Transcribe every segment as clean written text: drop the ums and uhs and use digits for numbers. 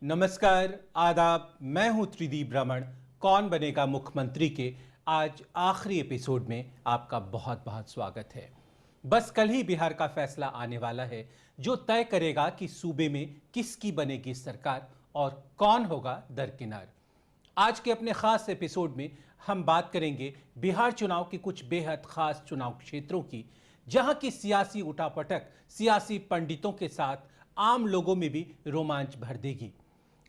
नमस्कार, आदाब। मैं हूं त्रिदीप ब्राह्मण। कौन बनेगा मुख्यमंत्री के आज आखिरी एपिसोड में आपका बहुत बहुत स्वागत है। बस कल ही बिहार का फैसला आने वाला है जो तय करेगा कि सूबे में किसकी बनेगी सरकार और कौन होगा दरकिनार। आज के अपने खास एपिसोड में हम बात करेंगे बिहार चुनाव के कुछ बेहद खास चुनाव क्षेत्रों की, जहां की सियासी उठापटक सियासी पंडितों के साथ आम लोगों में भी रोमांच भर देगी।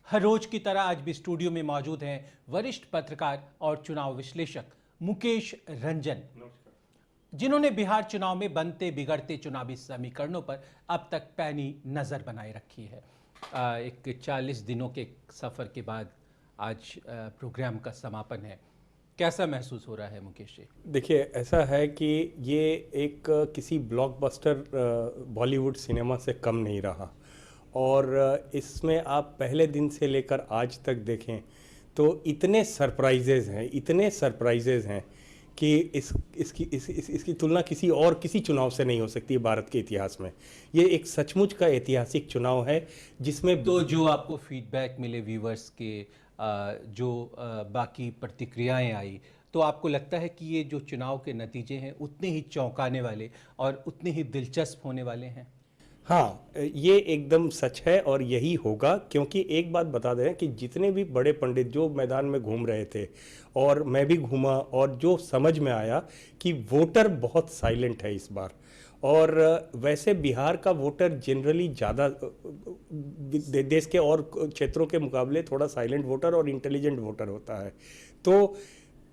हर रोज की तरह आज भी स्टूडियो में मौजूद हैं वरिष्ठ पत्रकार और चुनाव विश्लेषक मुकेश रंजन, जिन्होंने बिहार चुनाव में बनते बिगड़ते चुनावी समीकरणों पर अब तक पैनी नजर बनाए रखी है। एक 40 दिनों के सफर के बाद आज प्रोग्राम का समापन है। कैसा महसूस हो रहा है मुकेश जी? देखिए, ऐसा है कि ये एक किसी ब्लॉकबस्टर बॉलीवुड सिनेमा से कम नहीं रहा और इसमें आप पहले दिन से लेकर आज तक देखें तो इतने सरप्राइजेज हैं कि इसकी तुलना किसी चुनाव से नहीं हो सकती है भारत के इतिहास में। ये एक सचमुच का ऐतिहासिक चुनाव है जिसमें तो जो आपको फीडबैक मिले व्यूवर्स के, जो बाकी प्रतिक्रियाएं आई, तो आपको लगता है कि ये जो चुनाव के नतीजे हैं उतने ही चौंकाने वाले और उतने ही दिलचस्प होने वाले हैं? हाँ, ये एकदम सच है और यही होगा, क्योंकि एक बात बता दें कि जितने भी बड़े पंडित जो मैदान में घूम रहे थे और मैं भी घूमा, और जो समझ में आया कि वोटर बहुत साइलेंट है इस बार। और वैसे बिहार का वोटर जनरली ज़्यादा देश के और क्षेत्रों के मुकाबले थोड़ा साइलेंट वोटर और इंटेलिजेंट वोटर होता है। तो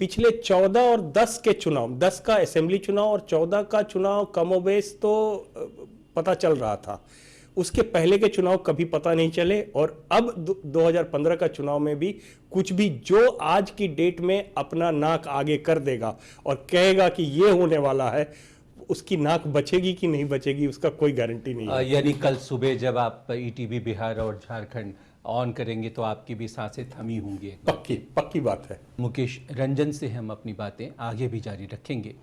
पिछले 14 और 10 के चुनाव, 10 का असेंबली चुनाव और 14 का चुनाव कमोबेश तो पता चल रहा था, उसके पहले के चुनाव कभी पता नहीं चले। और अब 2015 का चुनाव में भी कुछ भी जो आज की डेट में अपना नाक आगे कर देगा और कहेगा कि ये होने वाला है, उसकी नाक बचेगी कि नहीं बचेगी उसका कोई गारंटी नहीं है। यानी कल सुबह जब आप ईटीवी बिहार और झारखंड ऑन करेंगे तो आपकी भी सांसें थमी होंगी। पक्की बात है। मुकेश रंजन से हम अपनी बातें आगे भी जारी रखेंगे।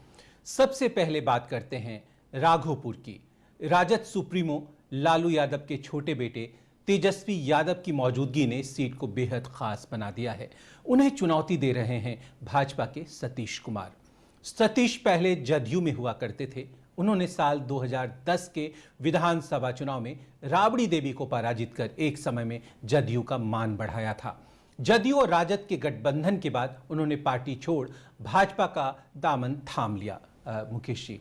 सबसे पहले बात करते हैं राघोपुर की। राजद सुप्रीमो लालू यादव के छोटे बेटे तेजस्वी यादव की मौजूदगी ने इस सीट को बेहद खास बना दिया है। उन्हें चुनौती दे रहे हैं भाजपा के सतीश कुमार। सतीश पहले जदयू में हुआ करते थे। उन्होंने साल 2010 के विधानसभा चुनाव में राबड़ी देवी को पराजित कर एक समय में जदयू का मान बढ़ाया था। जदयू और राजद के गठबंधन के बाद उन्होंने पार्टी छोड़ भाजपा का दामन थाम लिया। मुकेश जी,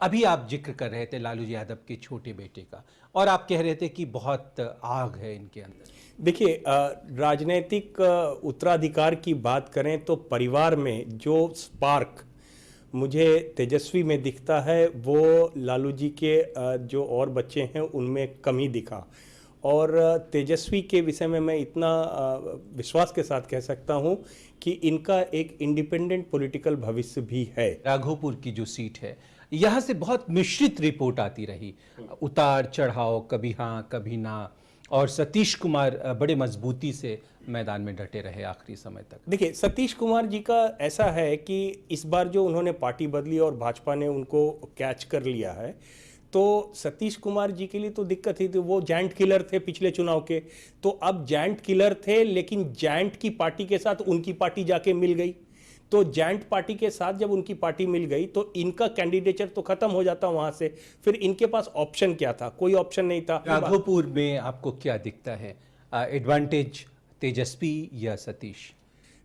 अभी आप जिक्र कर रहे थे लालू यादव के छोटे बेटे का, और आप कह रहे थे कि बहुत आग है इनके अंदर। देखिए, राजनीतिक उत्तराधिकार की बात करें तो परिवार में जो स्पार्क मुझे तेजस्वी में दिखता है वो लालू जी के जो और बच्चे हैं उनमें कम ही दिखा। और तेजस्वी के विषय में मैं इतना विश्वास के साथ कह सकता हूं कि इनका एक इंडिपेंडेंट पॉलिटिकल भविष्य भी है। राघोपुर की जो सीट है, यहां से बहुत मिश्रित रिपोर्ट आती रही, उतार चढ़ाव, कभी हाँ कभी ना, और सतीश कुमार बड़े मजबूती से मैदान में डटे रहे आखिरी समय तक। देखिए, सतीश कुमार जी का ऐसा है कि इस बार जो उन्होंने पार्टी बदली और भाजपा ने उनको कैच कर लिया है, तो सतीश कुमार जी के लिए तो दिक्कत ही थी। वो जायंट किलर थे पिछले चुनाव के, तो अब जायंट किलर थे लेकिन जायंट की पार्टी के साथ उनकी पार्टी जाके मिल गई। तो जायंट पार्टी के साथ जब उनकी पार्टी मिल गई तो इनका कैंडिडेचर तो खत्म हो जाता वहां से। फिर इनके पास ऑप्शन क्या था? कोई ऑप्शन नहीं था। राघोपुर में आपको क्या दिखता है, एडवांटेज तेजस्वी या सतीश?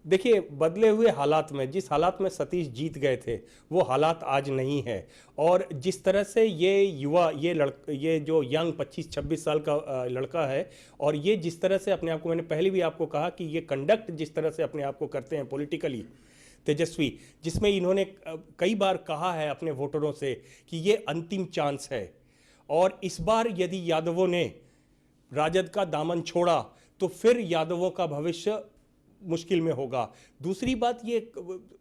देखिए, बदले हुए हालात में, जिस हालात में सतीश जीत गए थे वो हालात आज नहीं है। और जिस तरह से ये युवा, ये जो यंग 25-26 साल का लड़का है, और ये जिस तरह से अपने आप को, मैंने पहले भी आपको कहा कि ये कंडक्ट जिस तरह से अपने आप को करते हैं पॉलिटिकली तेजस्वी, जिसमें इन्होंने कई बार कहा है अपने वोटरों से कि ये अंतिम चांस है। और इस बार यदि यादवों ने राजद का दामन छोड़ा तो फिर यादवों का भविष्य मुश्किल में होगा। दूसरी बात, ये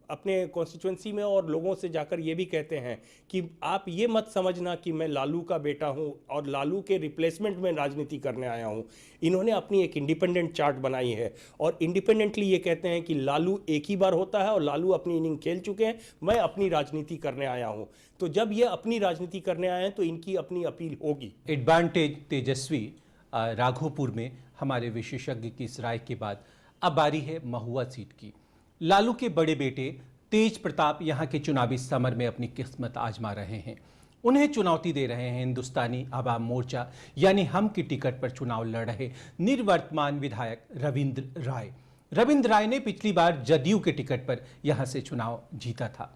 अपने कॉन्स्टिट्यूएंसी में और लोगों से जाकर ये भी कहते हैं कि आप ये मत समझना कि मैं लालू का बेटा हूं और लालू के रिप्लेसमेंट में राजनीति करने आया हूं। इन्होंने अपनी एक इंडिपेंडेंट चार्ट बनाई है और इंडिपेंडेंटली ये कहते हैं कि लालू एक ही बार होता है और लालू अपनी इनिंग खेल चुके हैं, मैं अपनी राजनीति करने आया हूं। तो जब ये अपनी राजनीति करने आए हैं तो इनकी अपनी अपील होगी। एडवांटेज तेजस्वी राघोपुर में हमारे विशेषज्ञ की इस राय के बाद अब बारी है महुआ सीट की। लालू के बड़े बेटे तेज प्रताप यहां के चुनावी समर में अपनी किस्मत आजमा रहे हैं। उन्हें चुनौती दे रहे हैं हिंदुस्तानी आवाम मोर्चा यानी हम की टिकट पर चुनाव लड़ रहे निवर्तमान विधायक रविंद्र राय। रविंद्र राय ने पिछली बार जदयू के टिकट पर यहां से चुनाव जीता था।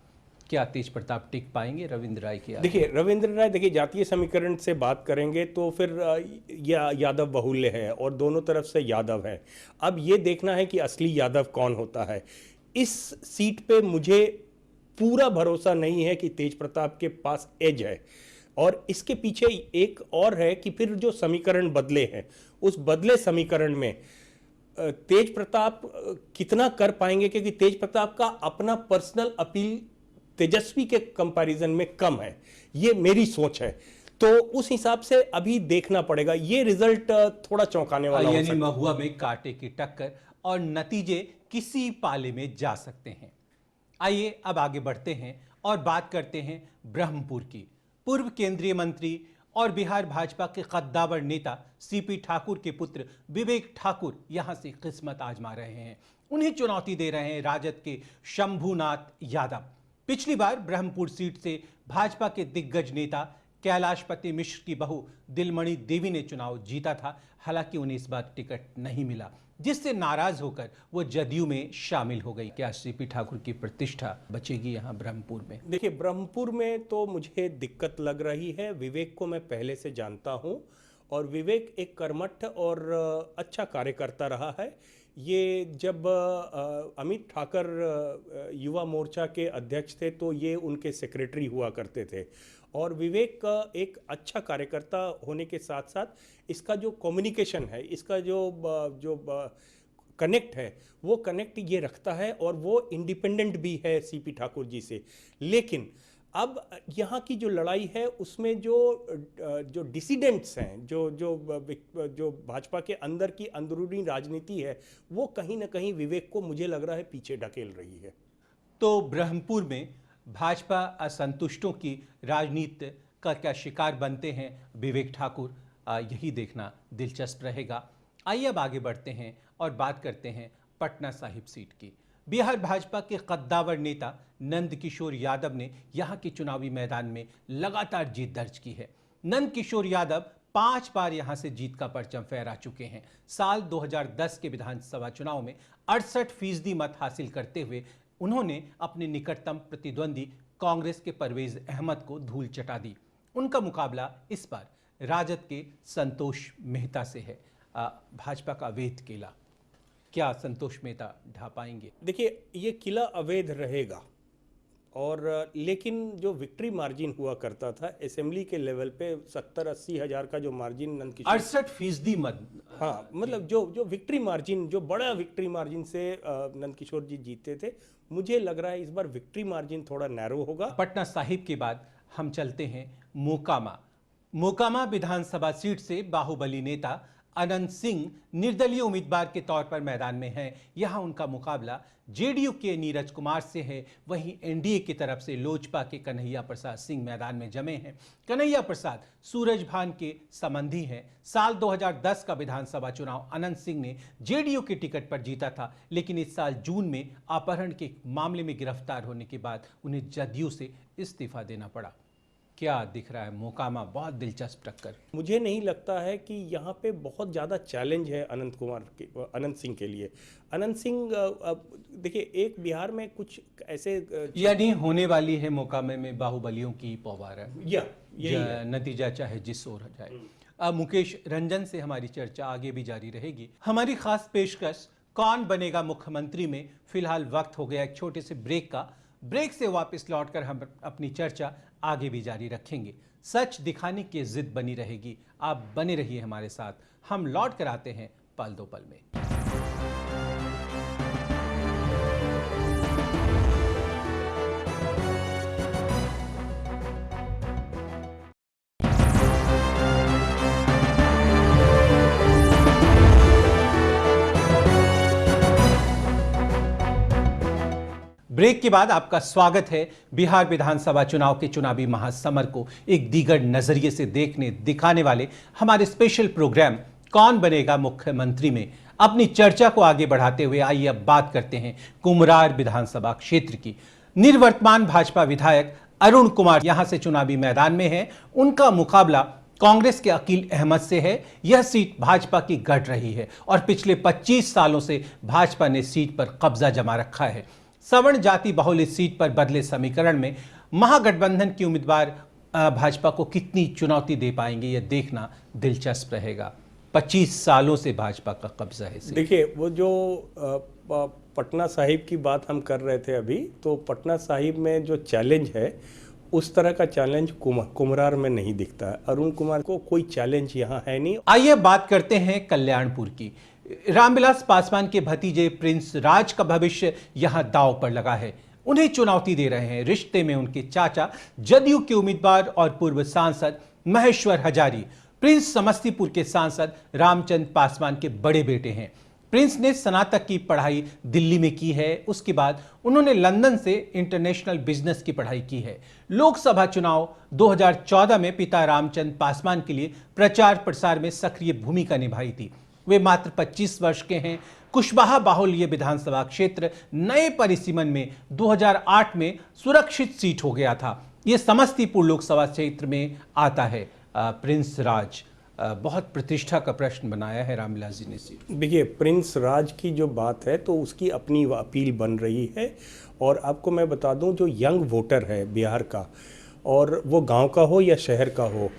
क्या तेज प्रताप टिक पाएंगे रविंद्र राय के आगे? देखिए रविंद्र राय, देखिए जातीय समीकरण से बात करेंगे तो फिर यादव बहुल्य है और दोनों तरफ से यादव है। अब ये देखना है कि असली यादव कौन होता है। इस सीट पे मुझे पूरा भरोसा नहीं है कि तेज प्रताप के पास एज है, और इसके पीछे एक और है कि फिर जो समीकरण बदले हैं उस बदले समीकरण में तेज प्रताप कितना कर पाएंगे, क्योंकि तेज प्रताप का अपना पर्सनल अपील तेजस्वी के कंपैरिजन में कम है। ये मेरी सोच है, तो उस हिसाब से अभी देखना पड़ेगा। ये रिजल्ट थोड़ा चौंकाने वाला हो सकता है। यानी महुआ में कांटे की टक्कर और नतीजे किसी पाले में जा सकते हैं। आइए अब आगे बढ़ते हैं और बात करते हैं ब्रह्मपुर की। पूर्व केंद्रीय मंत्री और बिहार भाजपा के कद्दावर नेता सीपी ठाकुर के पुत्र विवेक ठाकुर यहां से किस्मत आजमा रहे हैं। उन्हें चुनौती दे रहे हैं राजद के शंभूनाथ यादव। पिछली बार ब्रह्मपुर सीट से भाजपा के दिग्गज नेता कैलाशपति मिश्र की बहू दिलमणि देवी ने चुनाव जीता था। हालांकि उन्हें इस बार टिकट नहीं मिला, जिससे नाराज होकर वो जदयू में शामिल हो गई। क्या सीपी ठाकुर की प्रतिष्ठा बचेगी यहां ब्रह्मपुर में? देखिए ब्रह्मपुर में तो मुझे दिक्कत लग रही है। विवेक को मैं पहले से जानता हूं और विवेक एक कर्मठ और अच्छा कार्यकर्ता रहा है। ये जब अमित ठाकर युवा मोर्चा के अध्यक्ष थे तो ये उनके सेक्रेटरी हुआ करते थे, और विवेक का एक अच्छा कार्यकर्ता होने के साथ साथ इसका जो कम्युनिकेशन है, इसका जो कनेक्ट है, वो कनेक्ट ये रखता है और वो इंडिपेंडेंट भी है सीपी ठाकुर जी से। लेकिन अब यहाँ की जो लड़ाई है उसमें जो डिसिडेंट्स हैं, जो भाजपा के अंदर की अंदरूनी राजनीति है, वो कहीं ना कहीं विवेक को मुझे लग रहा है पीछे ढकेल रही है। तो ब्रह्मपुर में भाजपा असंतुष्टों की राजनीति का क्या शिकार बनते हैं विवेक ठाकुर, यही देखना दिलचस्प रहेगा। आइए अब आगे बढ़ते हैं और बात करते हैं पटना साहिब सीट की। बिहार भाजपा के कद्दावर नेता नंद किशोर यादव ने यहां के चुनावी मैदान में लगातार जीत दर्ज की है। नंद किशोर यादव 5 बार यहां से जीत का परचम फहरा चुके हैं। साल 2010 के विधानसभा चुनाव में 68% मत हासिल करते हुए उन्होंने अपने निकटतम प्रतिद्वंदी कांग्रेस के परवेज अहमद को धूल चटा दी। उनका मुकाबला इस बार राजद के संतोष मेहता से है। भाजपा का अवैध किला, क्या संतोष मेहता ढा पाएंगे? देखिए ये किला अवैध रहेगा, और लेकिन जो विक्ट्री मार्जिन हुआ करता था असेंबली के लेवल पे 70-80 हजार का जो मार्जिन नंद किशोर, 68% मत, हाँ मतलब जो विक्ट्री मार्जिन, जो बड़ा विक्ट्री मार्जिन से नंद किशोर जी जीते थे, मुझे लग रहा है इस बार विक्ट्री मार्जिन थोड़ा नैरो होगा। पटना साहिब के बाद हम चलते हैं मोकामा। मोकामा विधानसभा सीट से बाहुबली नेता अनंत सिंह निर्दलीय उम्मीदवार के तौर पर मैदान में हैं। यहां उनका मुकाबला जेडीयू के नीरज कुमार से है। वहीं एनडीए की तरफ से लोजपा के कन्हैया प्रसाद सिंह मैदान में जमे हैं। कन्हैया प्रसाद सूरजभान के संबंधी हैं। साल 2010 का विधानसभा चुनाव अनंत सिंह ने जेडीयू के टिकट पर जीता था, लेकिन इस साल जून में अपहरण के मामले में गिरफ्तार होने के बाद उन्हें जदयू से इस्तीफा देना पड़ा। क्या दिख रहा है मोकामा? बहुत दिलचस्प टक्कर। मुझे नहीं लगता है कि यहाँ पे बहुत ज़्यादा चैलेंज है अनंत सिंह के लिए। अनंत सिंह देखिए एक बिहार में कुछ ऐसे यानी होने वाली है मोकामे में बाहुबलियों की पौवार है, यही नतीजा चाहे जिस ओर हो जाए। अब मुकेश रंजन से हमारी चर्चा आगे भी जारी रहेगी। हमारी खास पेशकश कौन बनेगा मुख्यमंत्री में फिलहाल वक्त हो गया एक छोटे से ब्रेक का। ब्रेक से वापस लौटकर हम अपनी चर्चा आगे भी जारी रखेंगे। सच दिखाने की जिद बनी रहेगी। आप बने रहिए हमारे साथ। हम लौट कर आते हैं पल दो पल में। ब्रेक के बाद आपका स्वागत है। बिहार विधानसभा चुनाव के चुनावी महासमर को एक दीगर नजरिए से देखने दिखाने वाले हमारे स्पेशल प्रोग्राम कौन बनेगा मुख्यमंत्री में अपनी चर्चा को आगे बढ़ाते हुए आइए अब बात करते हैं कुम्हरार विधानसभा क्षेत्र की। निवर्तमान भाजपा विधायक अरुण कुमार यहां से चुनावी मैदान में हैं। उनका मुकाबला कांग्रेस के अकील अहमद से है। यह सीट भाजपा की गढ़ रही है और पिछले 25 सालों से भाजपा ने सीट पर कब्जा जमा रखा है। सवर्ण जाति बहुल इस सीट पर बदले समीकरण में महागठबंधन की उम्मीदवार भाजपा को कितनी चुनौती दे पाएंगे, यह देखना दिलचस्प रहेगा। 25 सालों से भाजपा का कब्जा है। देखिए, वो जो पटना साहिब की बात हम कर रहे थे अभी, तो पटना साहिब में जो चैलेंज है उस तरह का चैलेंज कुम्हरार में नहीं दिखता है। अरुण कुमार को कोई चैलेंज यहाँ है नहीं। आइए बात करते हैं कल्याणपुर की। रामविलास पासवान के भतीजे प्रिंस राज का भविष्य यहां दांव पर लगा है। उन्हें चुनौती दे रहे हैं रिश्ते में उनके चाचा जदयू के उम्मीदवार और पूर्व सांसद महेश्वर हजारी। प्रिंस समस्तीपुर के सांसद रामचंद्र पासवान के बड़े बेटे हैं। प्रिंस ने स्नातक की पढ़ाई दिल्ली में की है। उसके बाद उन्होंने लंदन से इंटरनेशनल बिजनेस की पढ़ाई की है। लोकसभा चुनाव 2014 में पिता रामचंद्र पासवान के लिए प्रचार प्रसार में सक्रिय भूमिका निभाई थी। वे मात्र 25 वर्ष के हैं। कुशवाहा बाहुल्य विधानसभा क्षेत्र नए परिसीमन में 2008 में सुरक्षित सीट हो गया था। यह समस्तीपुर लोकसभा क्षेत्र में आता है। प्रिंस राज बहुत प्रतिष्ठा का प्रश्न बनाया है रामविलास जी ने सीट। देखिए, प्रिंस राज की जो बात है तो उसकी अपनी अपील बन रही है। और आपको मैं बता दूं, जो यंग वोटर है बिहार का, और वो गांव का हो या शहर का हो,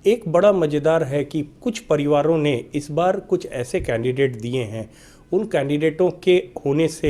एक बड़ा मज़ेदार है कि कुछ परिवारों ने इस बार कुछ ऐसे कैंडिडेट दिए हैं। उन कैंडिडेटों के होने से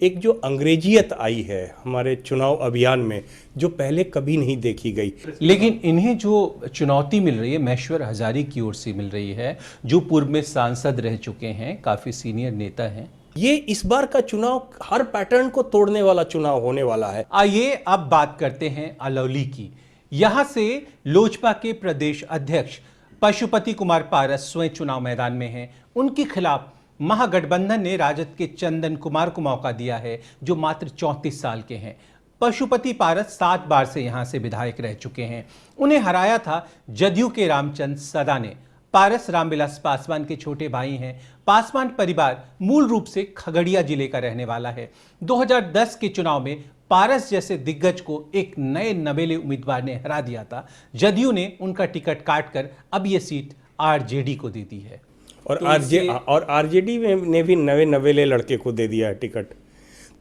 एक जो अंग्रेजियत आई है हमारे चुनाव अभियान में, जो पहले कभी नहीं देखी गई। लेकिन इन्हें जो चुनौती मिल रही है महेश्वर हजारी की ओर से मिल रही है, जो पूर्व में सांसद रह चुके हैं, काफी सीनियर नेता हैं। ये इस बार का चुनाव हर पैटर्न को तोड़ने वाला चुनाव होने वाला है। आइए अब बात करते हैं अलौली की। यहां से लोजपा के प्रदेश अध्यक्ष पशुपति कुमार पारस स्वयं चुनाव मैदान में हैं। उनके खिलाफ महागठबंधन ने राजद के चंदन कुमार को मौका दिया है, जो मात्र 34 साल के हैं। पशुपति पारस 7 बार से यहां से विधायक रह चुके हैं। उन्हें हराया था जदयू के रामचंद्र सदा ने। पारस रामविलास पासवान के छोटे भाई हैं। पासवान परिवार मूल रूप से खगड़िया जिले का रहने वाला है। 2010 के चुनाव में पारस जैसे दिग्गज को एक नए नवेले उम्मीदवार ने हरा दिया था। जदयू ने उनका टिकट काटकर अब यह सीट आरजेडी को दे दी है। और आरजेडी ने भी नवे नवेले लड़के को दे दिया है टिकट।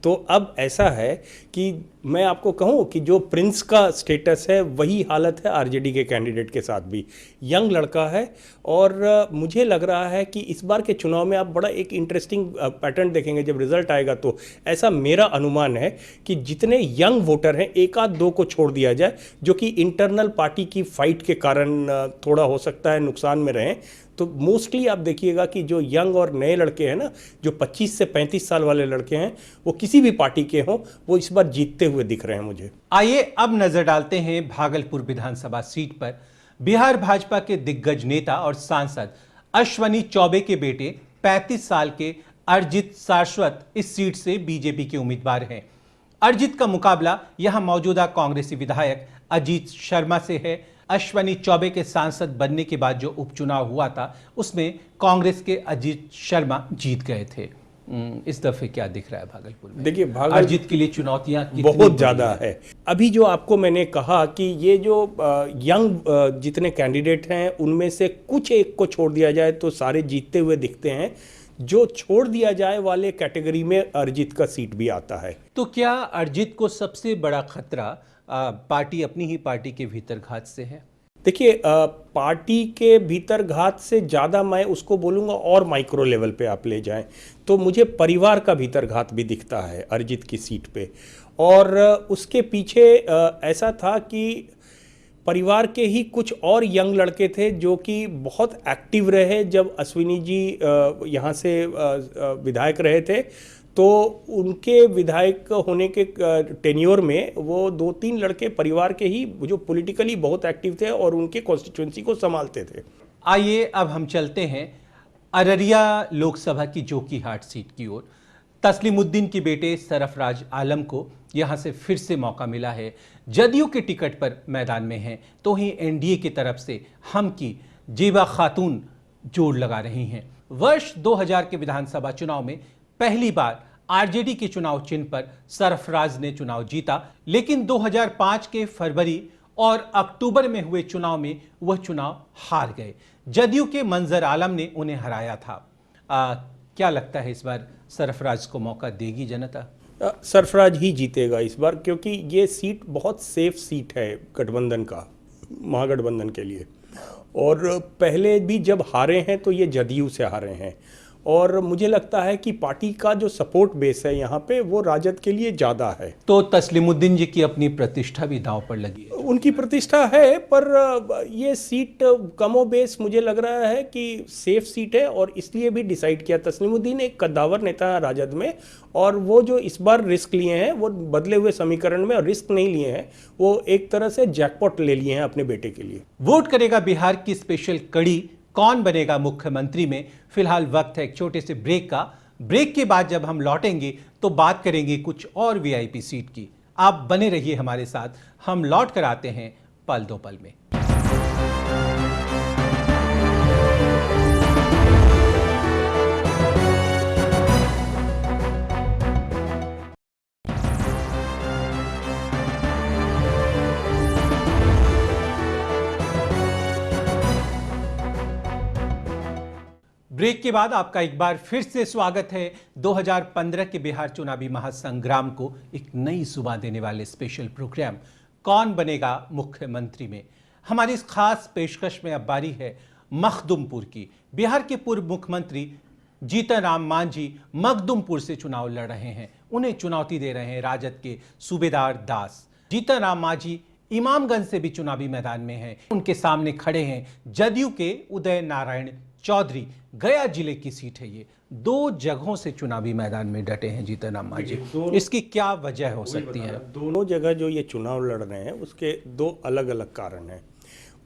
तो अब ऐसा है कि मैं आपको कहूं कि जो प्रिंस का स्टेटस है वही हालत है आरजेडी के कैंडिडेट के साथ भी। यंग लड़का है और मुझे लग रहा है कि इस बार के चुनाव में आप बड़ा एक इंटरेस्टिंग पैटर्न देखेंगे जब रिजल्ट आएगा। तो ऐसा मेरा अनुमान है कि जितने यंग वोटर हैं, एक आध दो को छोड़ दिया जाए जो कि इंटरनल पार्टी की फाइट के कारण थोड़ा हो सकता है नुकसान में रहें, तो मोस्टली आप देखिएगा कि जो यंग और नए लड़के हैं ना, जो 25 से 35 साल वाले लड़के हैं, वो किसी भी पार्टी के हों, वो इस बार जीतते हुए दिख रहे हैं मुझे। आइए अब नजर डालते हैं भागलपुर विधानसभा सीट पर। बिहार भाजपा के दिग्गज नेता और सांसद अश्वनी चौबे के बेटे 35 साल के अर्जित शाश्वत इस सीट से बीजेपी के उम्मीदवार हैं। अर्जित का मुकाबला यहां मौजूदा कांग्रेसी विधायक अजीत शर्मा से है। अश्वनी चौबे के सांसद बनने के बाद जो उपचुनाव हुआ था उसमें कांग्रेस के अजीत शर्मा जीत गए थे। इस दफे क्या दिख रहा है भागलपुर में? देखिए, अर्जित के लिए चुनौतियां बहुत ज्यादा है। अभी जो आपको मैंने कहा कि ये जो यंग जितने कैंडिडेट हैं उनमें से कुछ एक को छोड़ दिया जाए तो सारे जीतते हुए दिखते हैं। जो छोड़ दिया जाए वाले कैटेगरी में अर्जित का सीट भी आता है। तो क्या अर्जित को सबसे बड़ा खतरा पार्टी अपनी ही पार्टी के भीतर घात से है? देखिए, पार्टी के भीतर घात से ज़्यादा मैं उसको बोलूँगा और माइक्रो लेवल पे आप ले जाएं तो मुझे परिवार का भीतर घात भी दिखता है अर्जित की सीट पे। और उसके पीछे ऐसा था कि परिवार के ही कुछ और यंग लड़के थे जो कि बहुत एक्टिव रहे जब अश्विनी जी यहाँ से विधायक रहे थे। तो उनके विधायक होने के टेन्योर में वो 2-3 लड़के परिवार के ही जो पॉलिटिकली बहुत एक्टिव थे और उनके कॉन्स्टिट्यूंसी को संभालते थे। आइए अब हम चलते हैं अररिया लोकसभा की जोकीहाट सीट की ओर। तस्लीमुद्दीन के बेटे सरफराज आलम को यहां से फिर से मौका मिला है। जदयू के टिकट पर मैदान में हैं, तो ही एनडीए की तरफ से हम की जेबा खातून जोर लगा रही हैं। वर्ष 2000 के विधानसभा चुनाव में पहली बार आरजेडी के चुनाव चिन्ह पर सरफराज ने चुनाव जीता, लेकिन 2005 के फरवरी और अक्टूबर में हुए चुनाव में वह चुनाव हार गए। जदयू के मंजर आलम ने उन्हें हराया था। क्या लगता है इस बार सरफराज को मौका देगी जनता? सरफराज ही जीतेगा इस बार, क्योंकि ये सीट बहुत सेफ सीट है गठबंधन का, महागठबंधन के लिए। और पहले भी जब हारे हैं तो ये जदयू से हारे हैं, और मुझे लगता है कि पार्टी का जो सपोर्ट बेस है यहाँ पे वो राजद के लिए ज़्यादा है। तो तस्लीमुद्दीन जी की अपनी प्रतिष्ठा भी दांव पर लगी है। उनकी प्रतिष्ठा है, पर ये सीट कमो बेस मुझे लग रहा है कि सेफ सीट है, और इसलिए भी डिसाइड किया। तस्लीमुद्दीन एक कद्दावर नेता है राजद में, और वो जो इस बार रिस्क लिए हैं वो बदले हुए समीकरण में रिस्क नहीं लिए हैं, वो एक तरह से जैकपॉट ले लिए हैं अपने बेटे के लिए। वोट करेगा बिहार की स्पेशल कड़ी कौन बनेगा मुख्यमंत्री में फिलहाल वक्त है एक छोटे से ब्रेक का। ब्रेक के बाद जब हम लौटेंगे तो बात करेंगे कुछ और वीआईपी सीट की। आप बने रहिए हमारे साथ, हम लौट कर आते हैं पल दो पल में। ब्रेक के बाद आपका एक बार फिर से स्वागत है 2015 के बिहार चुनावी महासंग्राम को एक नई सुबह देने वाले स्पेशल प्रोग्राम कौन बनेगा मुख्यमंत्री में। हमारी इस खास पेशकश में अब बारी है मखदुमपुर की। बिहार के पूर्व मुख्यमंत्री जीतन राम मांझी मखदुमपुर से चुनाव लड़ रहे हैं। उन्हें चुनौती दे रहे हैं राजद के सूबेदार दास। जीतन राम मांझी इमामगंज से भी चुनावी मैदान में हैं। उनके सामने खड़े हैं जदयू के उदय नारायण चौधरी। गया जिले की सीट है ये। दो जगहों से चुनावी मैदान में डटे हैं जीतन राम मांझी। इसकी क्या वजह हो सकती है? दोनों जगह जो ये चुनाव लड़ रहे हैं उसके दो अलग अलग कारण हैं।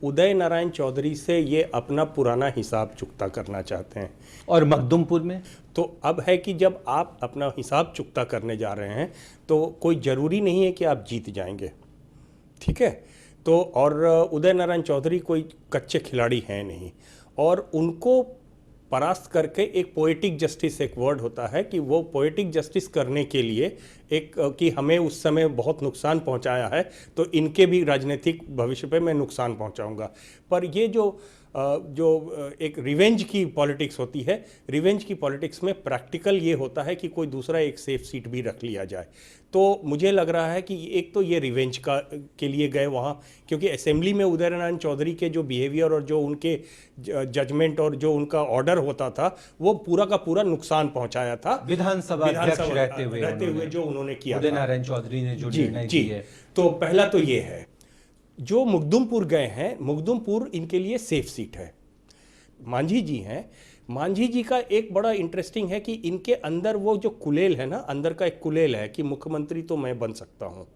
उदय नारायण चौधरी से ये अपना पुराना हिसाब चुकता करना चाहते हैं, और मखदुमपुर में तो अब है कि जब आप अपना हिसाब चुकता करने जा रहे हैं तो कोई ज़रूरी नहीं है कि आप जीत जाएंगे, ठीक है। तो और उदय नारायण चौधरी कोई कच्चे खिलाड़ी हैं नहीं, और उनको परास्त करके एक पोएटिक जस्टिस, एक वर्ड होता है कि वो पोएटिक जस्टिस करने के लिए एक कि हमें उस समय बहुत नुकसान पहुंचाया है तो इनके भी राजनीतिक भविष्य पे मैं नुकसान पहुंचाऊंगा। पर ये जो एक रिवेंज की पॉलिटिक्स होती है, रिवेंज की पॉलिटिक्स में प्रैक्टिकल ये होता है कि कोई दूसरा एक सेफ सीट भी रख लिया जाए। तो मुझे लग रहा है कि एक तो ये रिवेंज के लिए गए वहाँ, क्योंकि असेंबली में उदय नारायण चौधरी के जो बिहेवियर और जो उनके जजमेंट और जो उनका ऑर्डर होता था वो पूरा का पूरा नुकसान पहुंचाया था विधानसभा अध्यक्ष रहते हुए जो उन्होंने किया उदय नारायण चौधरी ने जो निर्णय किए। तो पहला तो ये है। जो मुकदुमपुर गए हैं, मुकदुमपुर इनके लिए सेफ सीट है। मांझी जी हैं, मांझी जी का एक बड़ा इंटरेस्टिंग है कि इनके अंदर वो जो कुलेल है ना, अंदर का एक कुलेल है कि मुख्यमंत्री तो मैं बन सकता हूँ।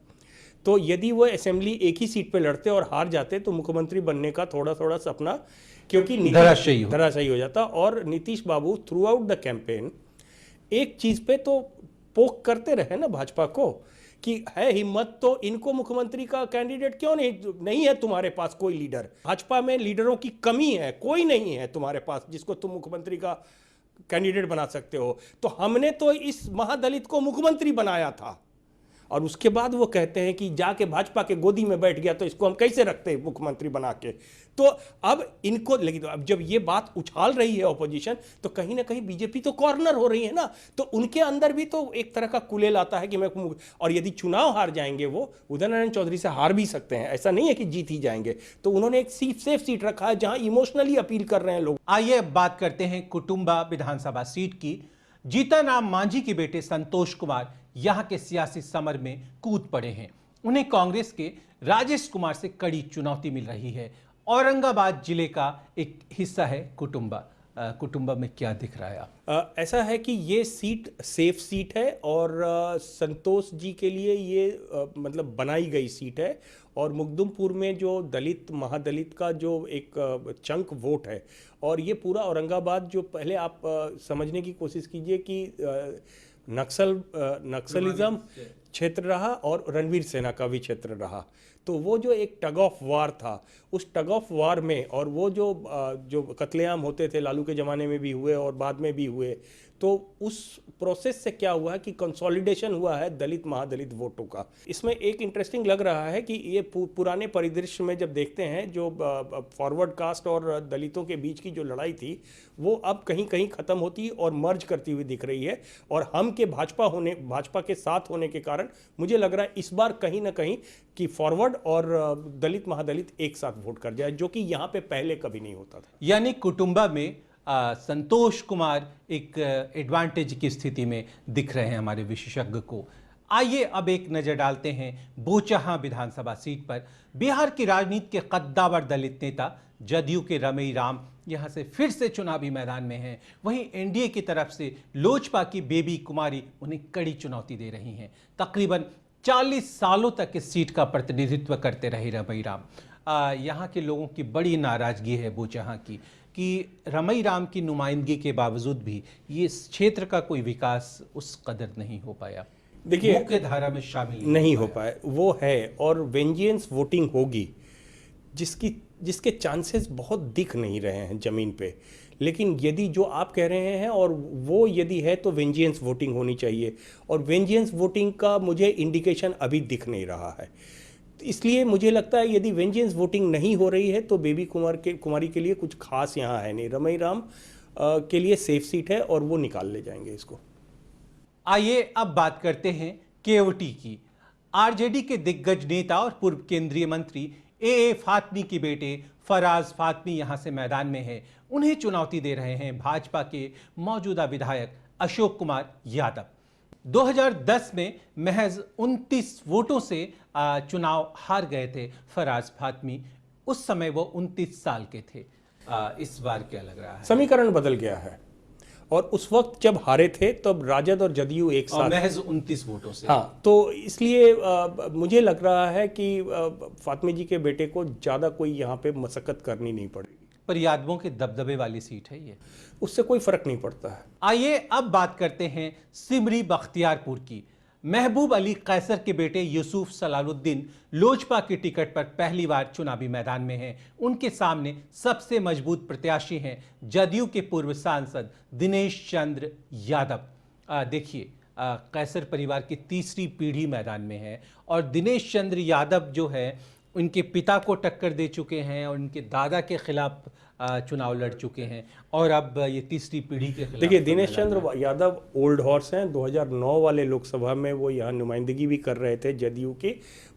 तो यदि वो असेंबली एक ही सीट पे लड़ते और हार जाते तो मुख्यमंत्री बनने का थोड़ा थोड़ा सपना क्योंकि धराशायी हो जाता। और नीतीश बाबू थ्रू आउट द कैंपेन एक चीज़ पे तो पोक करते रहे ना भाजपा को कि है हिम्मत तो इनको मुख्यमंत्री का कैंडिडेट क्यों नहीं है तुम्हारे पास कोई लीडर। भाजपा में लीडरों की कमी है, कोई नहीं है तुम्हारे पास जिसको तुम मुख्यमंत्री का कैंडिडेट बना सकते हो। तो हमने तो इस महादलित को मुख्यमंत्री बनाया था, और उसके बाद वो कहते हैं कि जाके भाजपा के गोदी में बैठ गया तो इसको हम कैसे रखते हैं मुख्यमंत्री बना के। तो अब इनको लेकिन अब जब ये बात उछाल रही है ऑपोजिशन तो कहीं ना कहीं बीजेपी तो कॉर्नर हो रही है ना, तो उनके अंदर भी तो एक तरह का कुलेल आता है कि मैं, और यदि चुनाव हार जाएंगे वो उदय नारायण चौधरी से हार भी सकते हैं, ऐसा नहीं है कि जीत ही जाएंगे। तो उन्होंने एक सेफ सीट रखा है जहां इमोशनली अपील कर रहे हैं लोग। आइए अब बात करते हैं कुटुंबा विधानसभा सीट की। जीतन राम मांझी के बेटे संतोष कुमार यहां के सियासी समर में कूद पड़े हैं। उन्हें कांग्रेस के राजेश कुमार से कड़ी चुनौती मिल रही है। औरंगाबाद जिले का एक हिस्सा है कुटुंबा। कुटुंबा में क्या दिख रहा है? ऐसा है कि ये सीट सेफ सीट है और संतोष जी के लिए ये मतलब बनाई गई सीट है। और मुकदुमपुर में जो दलित महादलित का जो एक चंक वोट है, और ये पूरा औरंगाबाद जो पहले आप समझने की कोशिश कीजिए कि नक्सलिज्म क्षेत्र रहा और रणवीर सेना का भी क्षेत्र रहा। तो वो जो एक टग ऑफ वार था, उस टग ऑफ वार में, और वो जो कत्लेआम होते थे लालू के ज़माने में भी हुए और बाद में भी हुए, तो उस प्रोसेस से क्या हुआ कि कंसोलिडेशन हुआ है दलित महादलित वोटों का। इसमें एक इंटरेस्टिंग लग रहा है कि ये पुराने परिदृश्य में जब देखते हैं, जो फॉरवर्ड कास्ट और दलितों के बीच की जो लड़ाई थी, वो अब कहीं कहीं ख़त्म होती और मर्ज करती हुई दिख रही है। और हम के भाजपा के साथ होने के कारण मुझे लग रहा है इस बार कहीं ना कहीं कि फॉरवर्ड और दलित महादलित एक साथ वोट कर जाए, जो कि यहाँ पे पहले कभी नहीं होता था। यानी कुटुंबा में संतोष कुमार एक एडवांटेज की स्थिति में दिख रहे हैं हमारे विशेषज्ञ को। आइए अब एक नजर डालते हैं बोचहां विधानसभा सीट पर। बिहार की राजनीति के कद्दावर दलित नेता जदयू के रमई राम यहां से फिर से चुनावी मैदान में हैं। वहीं एनडीए की तरफ से लोजपा की बेबी कुमारी उन्हें कड़ी चुनौती दे रही हैं। तकरीबन 40 सालों तक इस सीट का प्रतिनिधित्व करते रहे रमई राम। यहाँ के लोगों की बड़ी नाराजगी है बोचहां की कि रमई राम की नुमाइंदगी के बावजूद भी ये इस क्षेत्र का कोई विकास उस कदर नहीं हो पाया। देखिए, मुख्य धारा में शामिल नहीं हो पाए, वो है। और वेंजियंस वोटिंग होगी जिसके चांसेस बहुत दिख नहीं रहे हैं ज़मीन पे। लेकिन यदि जो आप कह रहे हैं और वो यदि है, तो वेंजियंस वोटिंग होनी चाहिए। और वेंजियंस वोटिंग का मुझे इंडिकेशन अभी दिख नहीं रहा है। इसलिए मुझे लगता है यदि वेंजियंस वोटिंग नहीं हो रही है तो बेबी कुमारी के लिए कुछ खास यहाँ है नहीं। रमई राम के लिए सेफ सीट है और वो निकाल ले जाएंगे इसको। आइए अब बात करते हैं केओटी की। आरजेडी के दिग्गज नेता और पूर्व केंद्रीय मंत्री ए फातमी के बेटे फराज फातमी यहां से मैदान में है। उन्हें चुनौती दे रहे हैं भाजपा के मौजूदा विधायक अशोक कुमार यादव। 2010 में महज 29 वोटों से चुनाव हार गए थे फराज फातमी। उस समय वो 29 साल के थे। इस बार क्या लग रहा है? समीकरण बदल गया है। और उस वक्त जब हारे थे तब राजद और जदयू एक साथ, महज 29 वोटों से। हाँ, तो इसलिए मुझे लग रहा है कि फातमी जी के बेटे को ज़्यादा कोई यहाँ पे मशक्कत करनी नहीं पड़ेगी। पर यादवों के दबदबे वाली सीट है ये, उससे कोई फर्क नहीं पड़ता है। आइए अब बात करते हैं सिमरी बख्तियारपुर की। महबूब अली कैसर के बेटे यूसुफ सलालुद्दीन लोजपा की टिकट पर पहली बार चुनावी मैदान में हैं। उनके सामने सबसे मजबूत प्रत्याशी हैं जदयू के पूर्व सांसद दिनेश चंद्र यादव। देखिए, कैसर परिवार की तीसरी पीढ़ी मैदान में है और दिनेश चंद्र यादव जो है उनके पिता को टक्कर दे चुके हैं और उनके दादा के खिलाफ चुनाव लड़ चुके हैं और अब ये तीसरी पीढ़ी के खिलाफ। देखिए, दिनेश चंद्र यादव ओल्ड हॉर्स हैं। 2009 वाले लोकसभा में वो यहाँ नुमाइंदगी भी कर रहे थे जदयू की,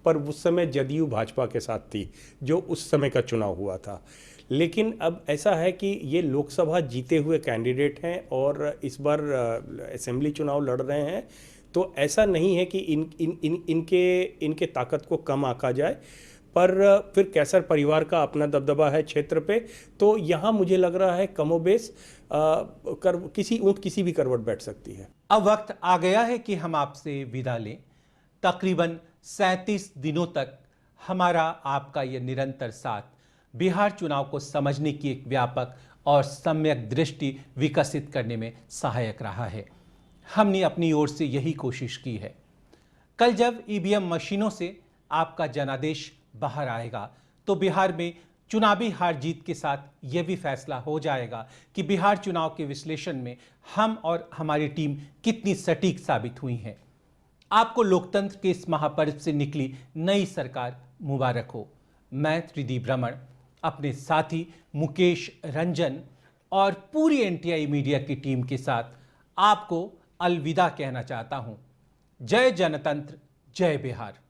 पर उस समय जदयू भाजपा के साथ थी जो उस समय का चुनाव हुआ था। लेकिन अब ऐसा है कि ये लोकसभा जीते हुए कैंडिडेट हैं और इस बार असेंबली चुनाव लड़ रहे हैं। तो ऐसा नहीं है कि इनके ताकत को कम आंका जाए, पर फिर कैसर परिवार का अपना दबदबा है क्षेत्र पे। तो यहाँ मुझे लग रहा है कमोबेश किसी ऊंट किसी भी करवट बैठ सकती है। अब वक्त आ गया है कि हम आपसे विदा लें। तकरीबन 37 दिनों तक हमारा आपका यह निरंतर साथ बिहार चुनाव को समझने की एक व्यापक और सम्यक दृष्टि विकसित करने में सहायक रहा है। हमने अपनी ओर से यही कोशिश की है। कल जब ईवीएम मशीनों से आपका जनादेश बाहर आएगा तो बिहार में चुनावी हार जीत के साथ यह भी फैसला हो जाएगा कि बिहार चुनाव के विश्लेषण में हम और हमारी टीम कितनी सटीक साबित हुई हैं। आपको लोकतंत्र के इस महापर्व से निकली नई सरकार मुबारक हो। मैं त्रिदीप रमण अपने साथी मुकेश रंजन और पूरी एनटीआई मीडिया की टीम के साथ आपको अलविदा कहना चाहता हूं। जय जनतंत्र, जय बिहार।